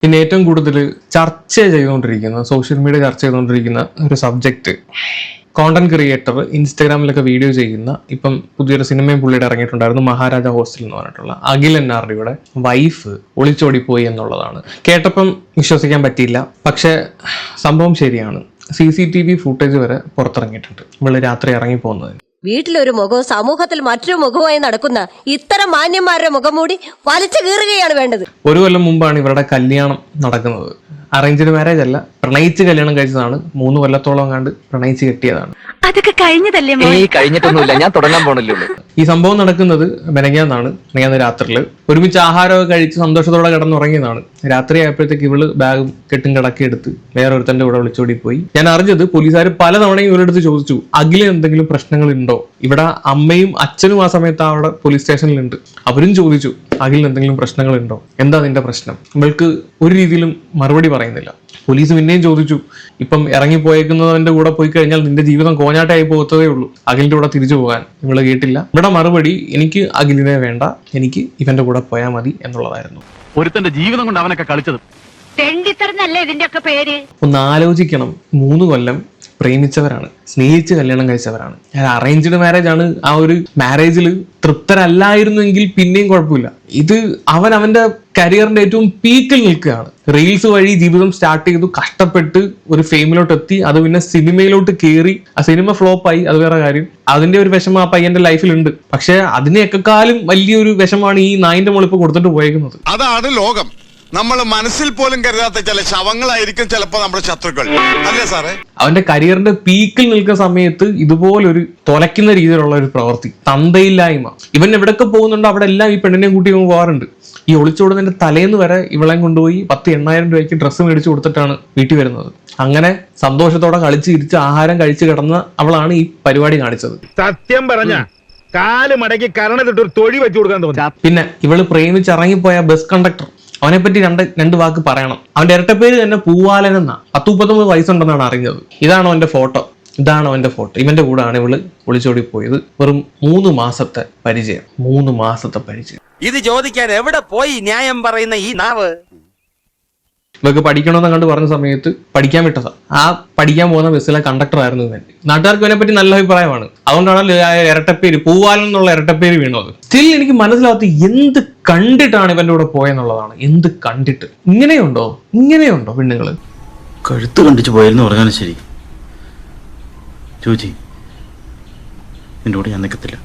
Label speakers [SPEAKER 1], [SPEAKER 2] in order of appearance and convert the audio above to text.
[SPEAKER 1] പിന്നെ ഏറ്റവും കൂടുതൽ ചർച്ച ചെയ്തുകൊണ്ടിരിക്കുന്ന, സോഷ്യൽ മീഡിയ ചർച്ച ചെയ്തുകൊണ്ടിരിക്കുന്ന ഒരു സബ്ജക്റ്റ്, കോണ്ടന്റ് ക്രിയേറ്റർ ഇൻസ്റ്റാഗ്രാമിലൊക്കെ വീഡിയോ ചെയ്യുന്ന, ഇപ്പം പുതിയൊരു സിനിമയും പുള്ളിയുടെ ഇറങ്ങിയിട്ടുണ്ടായിരുന്നു, മഹാരാജ ഹോസ്റ്റൽ എന്ന് പറഞ്ഞിട്ടുള്ള അഖിൽ NRDയുടെ വൈഫ് ഒളിച്ചോടിപ്പോയി എന്നുള്ളതാണ്. കേട്ടപ്പം വിശ്വസിക്കാൻ പറ്റിയില്ല, പക്ഷെ സംഭവം ശരിയാണ്. CCTV ഫുട്ടേജ് വരെ പുറത്തിറങ്ങിയിട്ടുണ്ട് ഇവള് രാത്രി ഇറങ്ങിപ്പോകുന്നതിന്.
[SPEAKER 2] വീട്ടിലൊരു മുഖവും സമൂഹത്തിൽ മറ്റൊരു മുഖവുമായി നടക്കുന്ന ഇത്തരം മാന്യന്മാരുടെ മുഖംമൂടി വലിച്ചു കീറുകയാണ് വേണ്ടത്.
[SPEAKER 1] ഒരു കൊല്ലം മുമ്പാണ് ഇവരുടെ കല്യാണം നടക്കുന്നത്. അറേഞ്ച്ഡ് മാരേജ് അല്ല, പ്രണയിച്ച് കല്യാണം കഴിച്ചതാണ്. 3 കൊല്ലത്തോളം കണ്ട് പ്രണയിച്ച് കെട്ടിയതാണ്.
[SPEAKER 3] അതൊക്കെ കഴിഞ്ഞതല്ലേ?
[SPEAKER 4] കഴിഞ്ഞിട്ടൊന്നുമില്ല, ഞാൻ തുടങ്ങാൻ പോണല്ലോ.
[SPEAKER 1] ഈ സംഭവം നടക്കുന്നത് മെനങ്ങാന്ന് രാത്രിയില് ഒരുമിച്ച് ആഹാരമൊക്കെ കഴിച്ച് സന്തോഷത്തോടെ കിടന്നുറങ്ങിയതാണ്. രാത്രി ആയപ്പോഴത്തേക്ക് ഇവള് ബാഗും കെട്ടും കിടക്കി എടുത്ത് വേറൊരുത്തന്റെ കൂടെ വിളിച്ചോടി പോയി. ഞാൻ അറിഞ്ഞത് പോലീസുകാർ പലതവണയും ഇവരെടുത്ത് ചോദിച്ചു, അഖില് എന്തെങ്കിലും പ്രശ്നങ്ങൾ ഉണ്ടോ? ഇവിടെ അമ്മയും അച്ഛനും ആ സമയത്ത് അവിടെ പോലീസ് സ്റ്റേഷനിലുണ്ട്. അവരും ചോദിച്ചു, അഖിലിന് എന്തെങ്കിലും പ്രശ്നങ്ങൾ ഉണ്ടോ, എന്താ നിന്റെ പ്രശ്നം? ഇവൾക്ക് ഒരു രീതിയിലും മറുപടി പറയുന്നില്ല. പോലീസ് പിന്നെയും ചോദിച്ചു, ഇപ്പം ഇറങ്ങിപ്പോയേക്കുന്നവന്റെ കൂടെ പോയി കഴിഞ്ഞാൽ നിന്റെ ജീവിതം കോഞ്ഞാട്ടായി പോകത്തതേ ഉള്ളൂ, അഖിലിന്റെ കൂടെ തിരിച്ചു പോകാൻ. ഇവള് കേട്ടില്ല. ഇവിടെ മറുപടി, എനിക്ക് അഖിലിനെ വേണ്ട, എനിക്ക് ഇവന്റെ കൂടെ പോയാൽ മതി എന്നുള്ളതായിരുന്നു.
[SPEAKER 5] ഒരുത്തന്റെ ജീവിതം കൊണ്ട് അവനൊക്കെ കളിച്ചത്.
[SPEAKER 3] ഇതിന്റെയൊക്കെ പേര്
[SPEAKER 1] ഒന്ന് ആലോചിക്കണം. 3 കൊല്ലം പ്രേമിച്ചവരാണ്, സ്നേഹിച്ച് കല്യാണം കഴിച്ചവരാണ്. അറേഞ്ച്ഡ് മാരേജ് ആണ്. ആ ഒരു മാരേജിൽ തൃപ്തരല്ലായിരുന്നെങ്കിൽ പിന്നെയും കുഴപ്പമില്ല. ഇത് അവന്റെ കരിയറിന്റെ ഏറ്റവും പീക്കിൽ നിൽക്കുകയാണ്. റീൽസ് വഴി ജീവിതം സ്റ്റാർട്ട് ചെയ്തു, കഷ്ടപ്പെട്ട് ഒരു ഫെയിമിലോട്ട് എത്തി, അത് പിന്നെ സിനിമയിലോട്ട് കയറി. ആ സിനിമ ഫ്ലോപ്പായി, അത് വേറെ കാര്യം. അതിന്റെ ഒരു വിഷമം ആ പയ്യന്റെ ലൈഫിലുണ്ട്. പക്ഷെ അതിനെയൊക്കെക്കാളും വലിയൊരു വിഷമാണ് ഈ നായിന്റെ മുകളിൽ ഇപ്പൊ കൊടുത്തിട്ട് പോയേക്കുന്നത്.
[SPEAKER 6] അതാണ് ലോകം. നമ്മൾ മനസ്സിൽ പോലും കരുതാത്ത ചില ശവങ്ങളായിരിക്കും ചിലപ്പോ നമ്മുടെ ശത്രുക്കൾ, അല്ലേ സാറേ?
[SPEAKER 1] അവന്റെ കരിയറിന്റെ പീക്കിൽ നിൽക്കുന്ന സമയത്ത് ഇതുപോലൊരു തുലയ്ക്കുന്ന രീതിയിലുള്ള ഒരു പ്രവൃത്തി, തന്തയില്ലായ്മ. ഇവൻ എവിടെയൊക്കെ പോകുന്നുണ്ടോ അവിടെ എല്ലാം ഈ പെണ്ണിനെയും കൂട്ടി പോകാറുണ്ട്. ഈ ഒളിച്ചോടുന്നതിന്റെ തലേന്ന് വരെ ഇവളെ കൊണ്ടുപോയി 10,000-8,000 രൂപയ്ക്ക് ഡ്രസ്സ് മേടിച്ചു കൊടുത്തിട്ടാണ് വീട്ടിൽ വരുന്നത്. അങ്ങനെ സന്തോഷത്തോടെ കളിച്ച് ഇരിച്ച് ആഹാരം കഴിച്ച് കിടന്ന അവളാണ് ഈ പരിപാടി കാണിച്ചത്.
[SPEAKER 7] സത്യം പറഞ്ഞ കാല് മടക്കി കരണത്തിട്ട് ഒരു തൊഴി വെച്ചു കൊടുക്കാൻ തോന്നി.
[SPEAKER 1] പിന്നെ ഇവള് പ്രേമിച്ച് ഇറങ്ങിപ്പോയ ബസ് കണ്ടക്ടർ, അവനെ പറ്റി രണ്ട് വാക്ക് പറയണം. അവന്റെ ഇരട്ടപ്പേര് തന്നെ പൂവാലൻ എന്നാ. 10-39 വയസ്സുണ്ടെന്നാണ് അറിഞ്ഞത്. ഇതാണ് അവന്റെ ഫോട്ടോ. ഇവന്റെ കൂടെയാണ് ഇവള് ഒളിച്ചോടി പോയത്. വെറും 3 മാസത്തെ പരിചയം. 3 മാസത്തെ പരിചയം.
[SPEAKER 4] ഇത് ചോദിക്കാൻ എവിടെ പോയി ന്യായം പറയുന്ന ഈ നാവ്?
[SPEAKER 1] ഇവർക്ക് പഠിക്കണമെന്ന് കണ്ട് പറഞ്ഞ സമയത്ത് പഠിക്കാൻ വിട്ടതാ. ആ പഠിക്കാൻ പോകുന്ന ബസ്സിലെ കണ്ടക്ടർ ആയിരുന്നു ഇവൻ. നാട്ടുകാർക്ക് ഇവനെ പറ്റി നല്ല അഭിപ്രായമാണ്. അതുകൊണ്ടാണ് ഇരട്ടപ്പേര്, പൂവാലൻ എന്നുള്ള ഇരട്ടപ്പേര് വീണത്. സ്റ്റിൽ എനിക്ക് മനസ്സിലാവാത്ത എന്ത് കണ്ടിട്ടാണ് ഇവന്റെ കൂടെ പോയെന്നുള്ളതാണ്. എന്ത് കണ്ടിട്ട്? ഇങ്ങനെയുണ്ടോ പെണ്ണുങ്ങള്?
[SPEAKER 5] കഴുത്ത് കണ്ടിച്ചു പോയെന്ന് പറഞ്ഞാലും ശരി, ചോദിച്ചി നിന്റെ കൂടെ ഞാൻ നിൽക്കത്തില്ല.